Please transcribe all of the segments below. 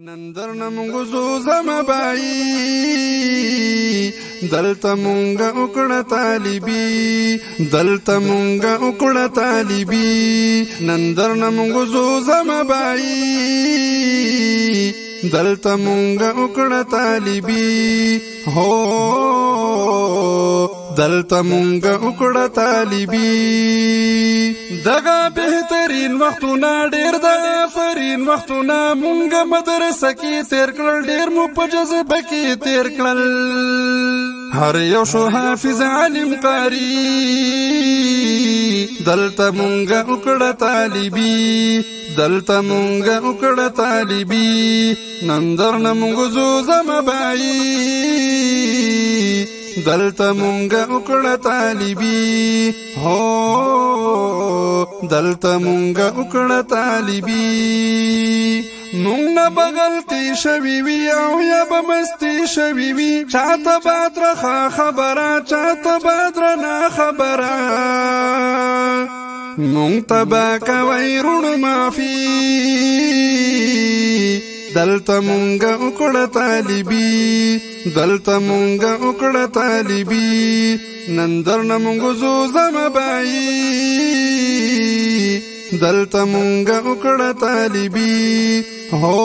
نندرنا مونږ زو زمبای دلته مونږ وکړه طالبي دلته مونږ وکړه طالبي نندرنا مونږ زو زمبای دلته مونږ وکړه طالبي هو دلته مونږ وکړه طالبي دغه بهترین وختونه ډېر د فرین وختونه مونږ مدرسه کې تیر کړل ډېر مو په جذبه کې تیر کړل هر یو شو حافظ عالم قاری دلته مونږ وکړه طالبي دلته مونږ وکړه طالبي نندرنا مونږ زو زمبای دلته مونږ وکړه طالبي هو دلته مونږ وکړه طالبي مونږ نه بغلطي شوي وي او یا به مستي شوي وي چاته بادرخه خبره چاته بادرنه خبره مونږ تبا کوي رونو معافي دلته مونږ وکړه طالبي دلته مونږ وکړه طالبي نندرنا مونږ زو زمبای دلته مونږ وکړه طالبي هو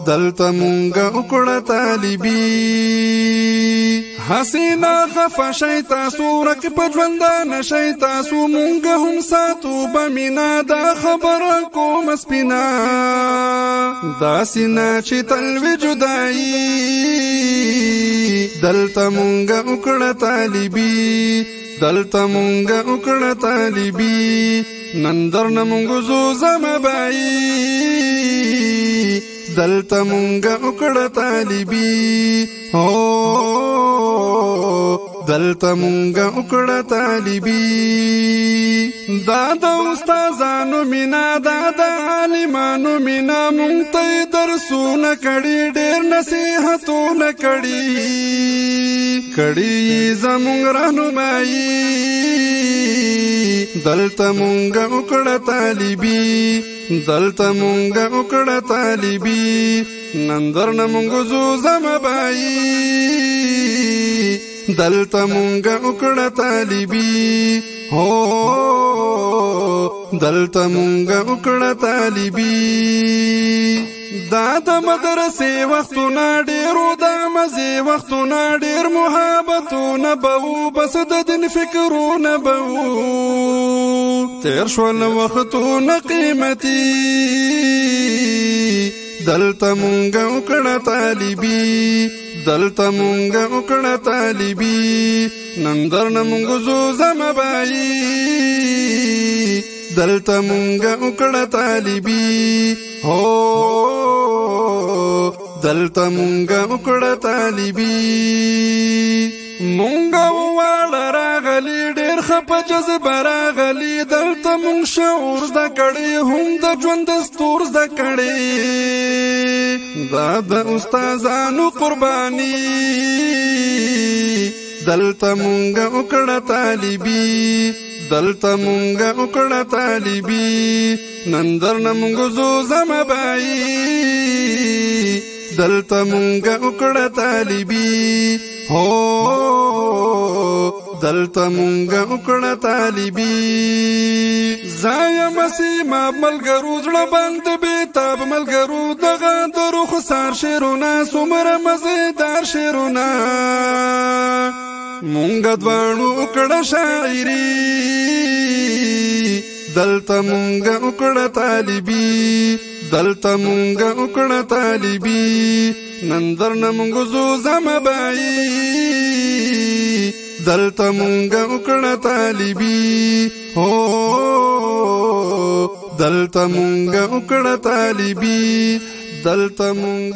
دلته مونږ وکړه طالبي حسینا خفا شیطا سورک پجوندان شیطا سو مونږ هم ساتو بمینا دا خبره کوم سپینا دا سینا چې تل وی جدائی دلته مونږ وکړه طالبي دلته مونږ وکړه طالبي نندرنا مونږ زو زمبای دلته مونږ وکړه طالبي هو دلته مونږ وکړه طالبي دا د استادانو مینا دا د عالمانو مینا مونږ ته درسونه کړي ډېر نصیحتونه کړي زمونږ رهنمایي دلته مونږ وکړه طالبي دلته مونږ وکړه طالبي نندرنا مونږ زو زمبای دلته مونږ وکړه طالبي هو دلته مونږ وکړه طالبي دا د مدرسې وختونه ډېرو د مزې وختونه ډېر محبتونه به وو بس د دین فکرونه به وو تیر شول وختونه قیمتي دلته مونږ وکړه طالبي دلته مونږ وکړه طالبي نندرنا مونږ زو زمبای دلته مونږ وکړه طالبي هو دلته مونږ وکړه طالبي مونږ واړه راغلي ډېر خپه جذبه راغلي دلته مونږ شعور زده کړی هم د ژوند دستور زده کړی دا د استادانو قرباني دلته مونږ وکړه طالبي دلته مونږ وکړه طالبي نندرنا مونږ زو زمبای دلته مونږ وکړه طالبي هو دلته مونږ وکړه طالبي زایا مسیما ملګرو زړه بند بیتاب ملګرو دغه درو خسار شعرونه څومره مزیدار شعرونه مونږ دواړو وکړه شاعري دلته مونږ وکړه طالبي دلته مونږ وکړه طالبي نندرنا مونږ زو زمبای دلته مونږ وکړه طالبي هو دلته مونږ وکړه طالبي دلته مونږ